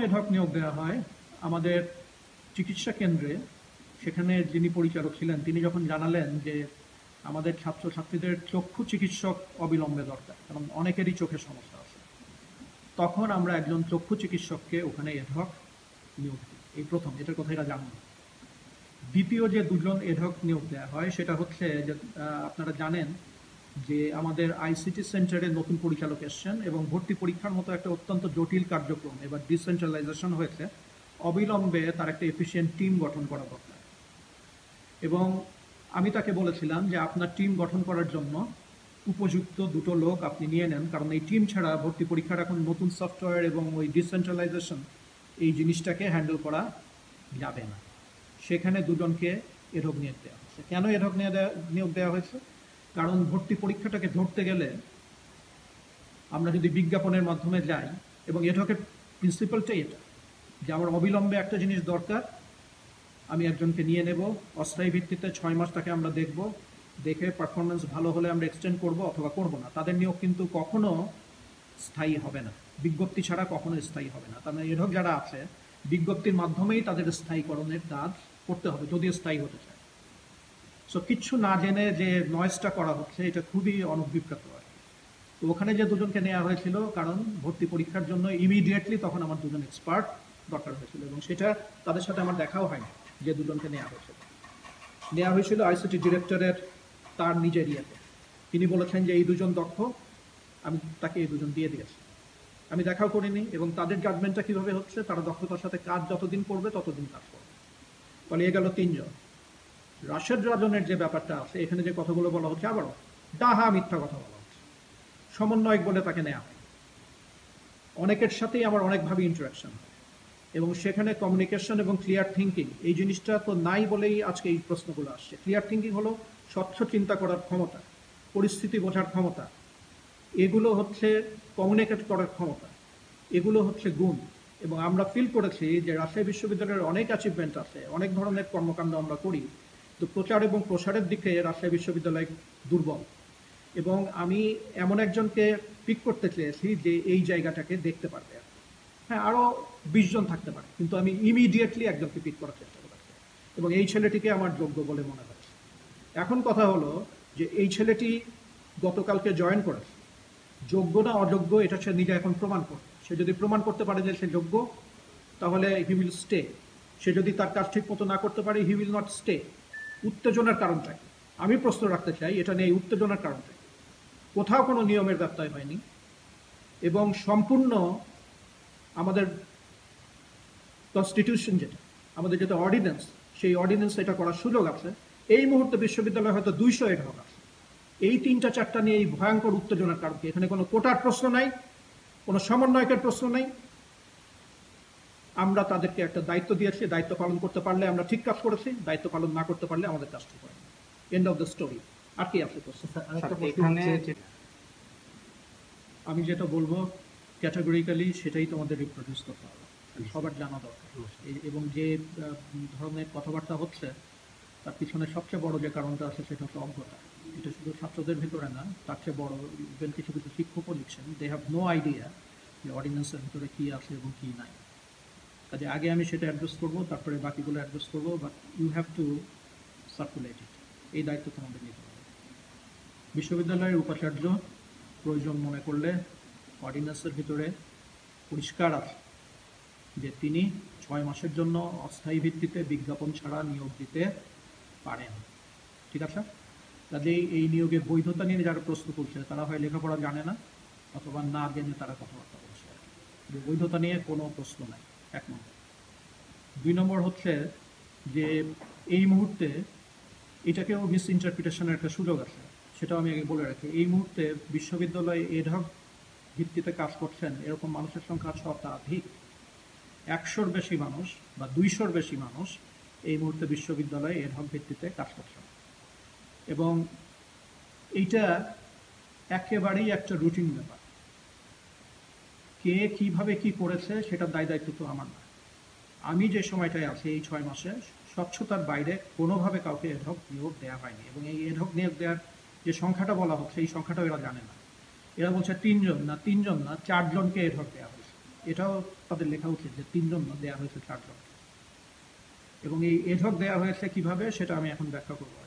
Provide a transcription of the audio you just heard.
Ad hoc নিয়োগ দেওয়া হয় আমাদের চিকিৎসা কেন্দ্রে। সেখানে যিনি পরিচালক ছিলেন তিনি যখন জানালেন যে আমাদের ছাত্রছাত্রীদের চক্ষু চিকিৎসক অবিলম্বে দরকার, কারণ অনেকেরই চোখের সমস্যা আছে, তখন আমরা একজন চক্ষু চিকিৎসককে ওখানে এডহক নিয়োগ দিই। এই প্রথম, এটার কথা এরা জানেন। দ্বিতীয় যে দুজন এডহক নিয়োগ দেওয়া হয় সেটা হচ্ছে যে আপনারা জানেন যে আমাদের আইসিটি সেন্টারে নতুন পরিচালক এসছেন এবং ভর্তি পরীক্ষার মতো একটা অত্যন্ত জটিল কার্যক্রম এবার ডিসেন্ট্রালাইজেশন হয়েছে। অবিলম্বে তার একটা এফিসিয়েন্ট টিম গঠন করা দরকার। এবং আমি তাকে বলেছিলাম যে আপনার টিম গঠন করার জন্য উপযুক্ত দুটো লোক আপনি নিয়ে নেন, কারণ এই টিম ছাড়া ভর্তি পরীক্ষার এখন নতুন সফটওয়্যার এবং ওই ডিসেন্ট্রালাইজেশন এই জিনিসটাকে হ্যান্ডেল করা যাবে না। সেখানে দুজনকে এডহক নিয়োগ দেওয়া হয়েছে। কেন এডহক নিয়োগ দেওয়া হয়েছে? কারণ ভর্তি পরীক্ষাটাকে ধরতে গেলে আমরা যদি বিজ্ঞাপনের মাধ্যমে যাই, এবং এডহকের প্রিন্সিপালটাই এটা যে আমার অবিলম্বে একটা জিনিস দরকার, আমি একজনকে নিয়ে নেব, অস্থায়ী ভিত্তিতে 6 মাস তাকে আমরা দেখব, দেখে পারফরমেন্স ভালো হলে আমরা এক্সটেন্ড করব অথবা করব না। তাদের নিয়োগ কিন্তু কখনো স্থায়ী হবে না, বিজ্ঞপ্তি ছাড়া কখনো স্থায়ী হবে না। তার মানে এডহক যারা আছে বিজ্ঞপ্তির মাধ্যমেই তাদের স্থায়ীকরণের কাজ করতে হবে যদি স্থায়ী হতে চায়। সো কিচ্ছু না জেনে যে নয়েজটা করা হচ্ছে এটা খুবই অনভিপ্রেত আর কি। তো ওখানে যে দুজনকে নেওয়া হয়েছিল কারণ ভর্তি পরীক্ষার জন্য ইমিডিয়েটলি তখন আমার দুজন এক্সপার্ট দরকার হয়েছিল, এবং সেটা তাদের সাথে আমার দেখাও হয়নি যে দুজনকে নেওয়া হয়েছিল আইসিটি ডিরেক্টরের তার নিজের ইয়েতে। তিনি বলেছেন যে এই দুজন দক্ষ, আমি তাকে এই দুজন দিয়ে দিয়েছি। আমি দেখাও করিনি, এবং তাদের জাজমেন্টটা কিভাবে হচ্ছে, তারা দক্ষতার সাথে কাজ যতদিন করবে ততদিন কাজ করবে। পালিয়ে গেল 3 জন। রাশেদ রাজনের যে ব্যাপারটা আছে, এখানে যে কথাগুলো বলা হচ্ছে আবারও ডাহা মিথ্যা কথা বলা হচ্ছে। সমন্বয়ক বলে তাকে নেওয়া হয়, অনেকের সাথেই আমার অনেকভাবে ইন্টারাকশন হয়, এবং সেখানে কমিউনিকেশন এবং ক্লিয়ার থিঙ্কিং এই জিনিসটা তো নাই বলেই আজকে এই প্রশ্নগুলো আসছে। ক্লিয়ার থিঙ্কিং হলো স্বচ্ছ চিন্তা করার ক্ষমতা, পরিস্থিতি বোঝার ক্ষমতা, এগুলো হচ্ছে কমিউনিকেট করার ক্ষমতা, এগুলো হচ্ছে গুণ। এবং আমরা ফিল করেছি যে রাজশাহী বিশ্ববিদ্যালয়ের অনেক অ্যাচিভমেন্ট আছে, অনেক ধরনের কর্মকাণ্ড আমরা করি, তো প্রচার এবং প্রসারের দিকে রাজশাহী বিশ্ববিদ্যালয় দুর্বল। এবং আমি এমন একজনকে পিক করতে চেয়েছি যে এই জায়গাটাকে দেখতে পারবে। হ্যাঁ, আরও 20 জন থাকতে পারে, কিন্তু আমি ইমিডিয়েটলি একজনকে পিক করার চেষ্টা করেছি, এবং এই ছেলেটিকে আমার যোগ্য বলে মনে হচ্ছে। এখন কথা হলো যে এই ছেলেটি গতকালকে জয়েন করেছে, যোগ্য না অযোগ্য এটা সে নিজে এখন প্রমাণ করবে। সে যদি প্রমাণ করতে পারে যে সে যোগ্য, তাহলে হি উইল স্টে। সে যদি তার কাজ ঠিক মতো না করতে পারে, হি উইল নট স্টে। উত্তেজনার কারণটা কি? আমি প্রশ্ন রাখতে চাই, এটা নিয়ে উত্তেজনার কারণটা কি? কোথাও কোনো নিয়মের ব্যত্যয় হয়নি, এবং সম্পূর্ণ আমাদের কনস্টিটিউশন যেটা, আমাদের যেটা অর্ডিন্যান্স, সেই অর্ডিন্যান্স এটা করার সুযোগ আছে। এই মুহূর্তে বিশ্ববিদ্যালয়ে হয়তো 200 এডহক আছে। এই 3-4টা নিয়ে এই ভয়ঙ্কর উত্তেজনার কারণ কি? এখানে কোনো কোটার প্রশ্ন নাই, কোনো সমন্বয়কের প্রশ্ন নাই। আমরা তাদেরকে একটা দায়িত্ব দিয়েছি, দায়িত্ব পালন করতে পারলে আমরা ঠিক কাজ করেছি, দায়িত্ব পালন না করতে পারলে আমাদের কাজ ঠিক হয়। End of the story. আর কি আছে প্রশ্ন? আমি যেটা বলবো ক্যাটাগরিক্যালি সেটাই তোমাদের রিপ্রডিউস করতে হবে, সবার জানা দরকার। এবং যে ধরনের কথাবার্তা হচ্ছে তার পিছনে সবচেয়ে বড় যে কারণটা আছে সেটা হচ্ছে অজ্ঞতা। এটা শুধু ছাত্রদের ভিতরে না, তার চেয়ে বড় ইভেন কিছু কিছু শিক্ষকও লিখছেন, দে হ্যাভ নো আইডিয়া যে অর্ডিন্যান্সের ভিতরে কী আছে এবং কী নাই। কাজে আগে আমি সেটা অ্যাড্রেস করবো, তারপরে বাকিগুলো অ্যাড্রেস করবো, but you have to circulate it. এই দায়িত্ব তোমাদের নিতে হবে। বিশ্ববিদ্যালয়ের উপাচার্য প্রয়োজন মনে করলে অর্ডিন্যান্সের ভিতরে পরিষ্কার আছে যে তিনি 6 মাসের জন্য অস্থায়ী ভিত্তিতে বিজ্ঞাপন ছাড়া নিয়োগ দিতে পারেন। ঠিক আছে? কাজেই এই নিয়োগের বৈধতা নিয়ে যারা প্রশ্ন করছে তারা হয় লেখাপড়া জানে না, অথবা না জেনে তারা কথাবার্তা বলছে। বৈধতা নিয়ে কোনো প্রশ্ন নাই, 1 নম্বর। 2 নম্বর হচ্ছে যে এই মুহূর্তে এটাকেও মিস ইন্টারপ্রিটেশনের একটা সুযোগ আছে, সেটাও আমি আগে বলে রাখি। এই মুহূর্তে বিশ্ববিদ্যালয়ে এডহক ভিত্তিতে কাজ করছেন এরকম মানুষের সংখ্যা শতাধিক। 100-র বেশি মানুষ বা 200-র বেশি মানুষ এই মুহূর্তে বিশ্ববিদ্যালয়ে এডহক ভিত্তিতে কাজ করছেন, এবং এইটা একেবারেই একটা রুটিন ব্যাপার। কে কিভাবে কি করেছে সেটার দায়িত্ব তো আমার না। আমি যে সময়টায় আছি এই 6 মাসে স্বচ্ছতার বাইরে কোনোভাবে কাউকে এডহক নিয়োগ দেওয়া হয়নি, এবং এই এডহক নিয়োগ দেওয়ার যে সংখ্যাটা বলা হচ্ছে এই সংখ্যাটাও এরা জানে না। এরা বলছে 3 জন না 4 জনকে এডহক দেওয়া হয়েছে। এটাও তাদের লেখা উচিত যে 3 জন দেয়া হয়েছে 4 জন, এবং এই এডহক দেয়া হয়েছে কিভাবে সেটা আমি এখন ব্যাখ্যা করবো।